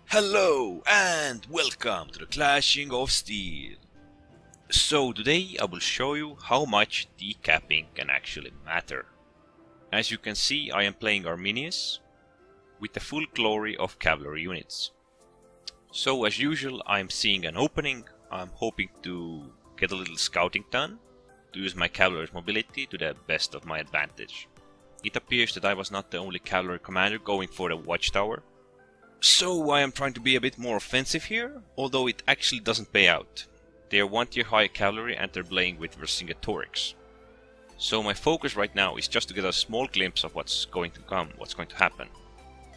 Hello and welcome to the Clashing of Steel. So today I will show you how much decapping can actually matter. As you can see, I am playing Arminius with the full glory of cavalry units. So as usual, I am seeing an opening. I'm hoping to get a little scouting done to use my cavalry's mobility to the best of my advantage. It appears that I was not the only cavalry commander going for the watchtower. So I am trying to be a bit more offensive here, although it actually doesn't pay out. They are 1 tier high cavalry and they're playing with Vercingetorix. So my focus right now is just to get a small glimpse of what's going to come, what's going to happen.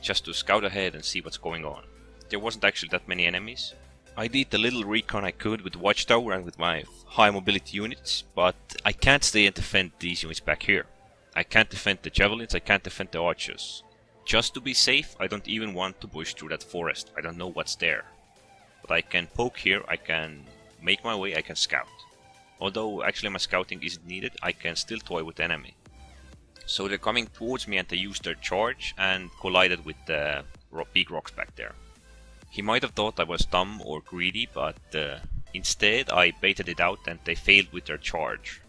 Just to scout ahead and see what's going on. There wasn't actually that many enemies. I did the little recon I could with the watchtower and with my high mobility units, but I can't stay and defend these units back here. I can't defend the javelins, I can't defend the archers. Just to be safe, I don't even want to push through that forest. I don't know what's there. But I can poke here, I can make my way, I can scout. Although actually my scouting isn't needed, I can still toy with the enemy. So they're coming towards me and they used their charge and collided with the big rocks back there. He might have thought I was dumb or greedy, but instead I baited it out and they failed with their charge.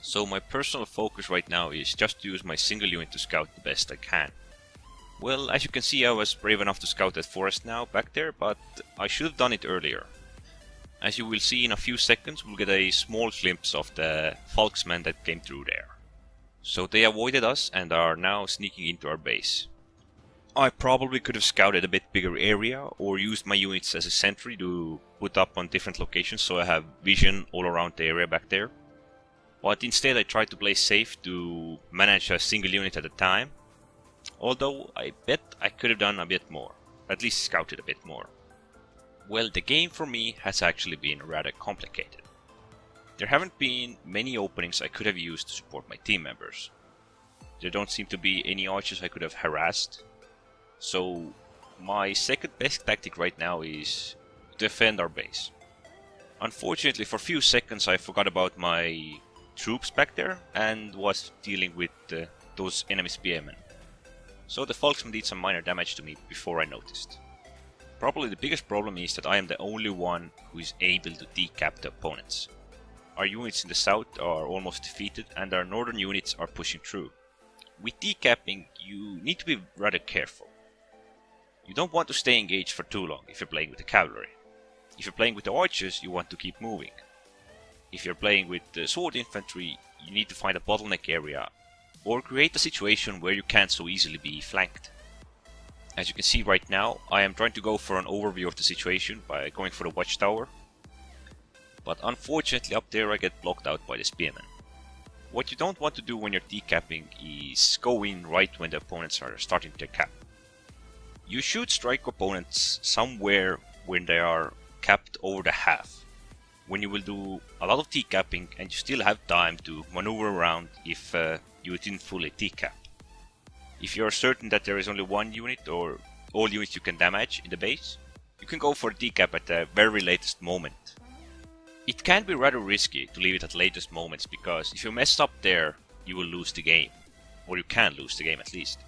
So my personal focus right now is just to use my single unit to scout the best I can. Well, as you can see, I was brave enough to scout that forest now back there, but I should have done it earlier. As you will see in a few seconds, we'll get a small glimpse of the Falksmen that came through there. So they avoided us and are now sneaking into our base. I probably could have scouted a bit bigger area or used my units as a sentry to put up on different locations so I have vision all around the area back there. But instead I tried to play safe to manage a single unit at a time. Although I bet I could have done a bit more, at least scouted a bit more. Well, the game for me has actually been rather complicated. There haven't been many openings I could have used to support my team members. There don't seem to be any archers I could have harassed. So my second best tactic right now is to defend our base. Unfortunately, for a few seconds I forgot about my troops back there and was dealing with those enemy spearmen. So the Falksmen did some minor damage to me before I noticed. Probably the biggest problem is that I am the only one who is able to decap the opponents. Our units in the south are almost defeated and our northern units are pushing through. With decapping, you need to be rather careful. You don't want to stay engaged for too long if you're playing with the cavalry. If you're playing with the archers, you want to keep moving. If you're playing with the sword infantry, you need to find a bottleneck area or create a situation where you can't so easily be flanked. As you can see right now, I am trying to go for an overview of the situation by going for the watchtower. But unfortunately up there I get blocked out by the spearmen. What you don't want to do when you're decapping is go in right when the opponents are starting to cap. You should strike opponents somewhere when they are capped over the half. When you will do a lot of decapping and you still have time to maneuver around if you didn't fully decap. If you're certain that there is only one unit or all units you can damage in the base, you can go for a decap at the very latest moment. It can be rather risky to leave it at latest moments because if you mess up there, you will lose the game. Or you can lose the game at least.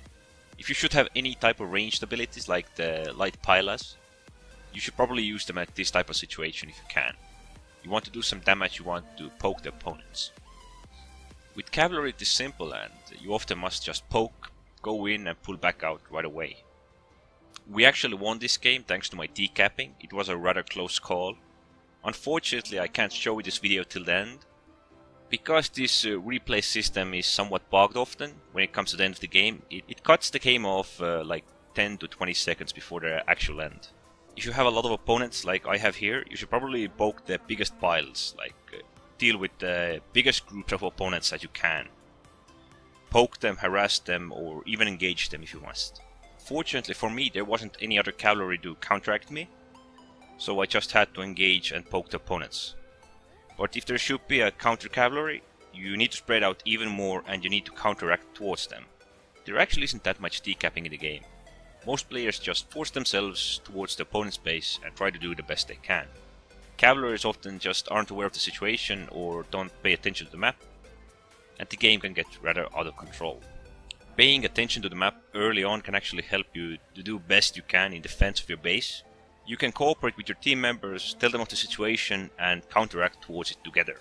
If you should have any type of ranged abilities like the light pilas, you should probably use them at this type of situation if you can. You want to do some damage, you want to poke the opponents. With cavalry it is simple and you often must just poke, go in and pull back out right away. We actually won this game thanks to my decapping. It was a rather close call. Unfortunately I can't show you this video till the end. Because this replay system is somewhat bugged often when it comes to the end of the game, it cuts the game off like 10 to 20 seconds before the actual end. If you have a lot of opponents like I have here, you should probably poke the biggest piles, like deal with the biggest group of opponents that you can. Poke them, harass them, or even engage them if you must. Fortunately for me, there wasn't any other cavalry to counteract me, so I just had to engage and poke the opponents. But if there should be a counter cavalry, you need to spread out even more and you need to counteract towards them. There actually isn't that much decapping in the game. Most players just force themselves towards the opponent's base and try to do the best they can. Cavalries often just aren't aware of the situation or don't pay attention to the map, and the game can get rather out of control. Paying attention to the map early on can actually help you to do best you can in defense of your base. You can cooperate with your team members, tell them of the situation, and counteract towards it together.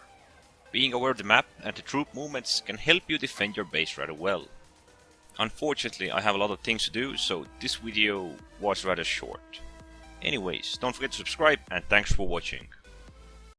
Being aware of the map and the troop movements can help you defend your base rather well. Unfortunately, I have a lot of things to do, so this video was rather short. Anyways, don't forget to subscribe and thanks for watching.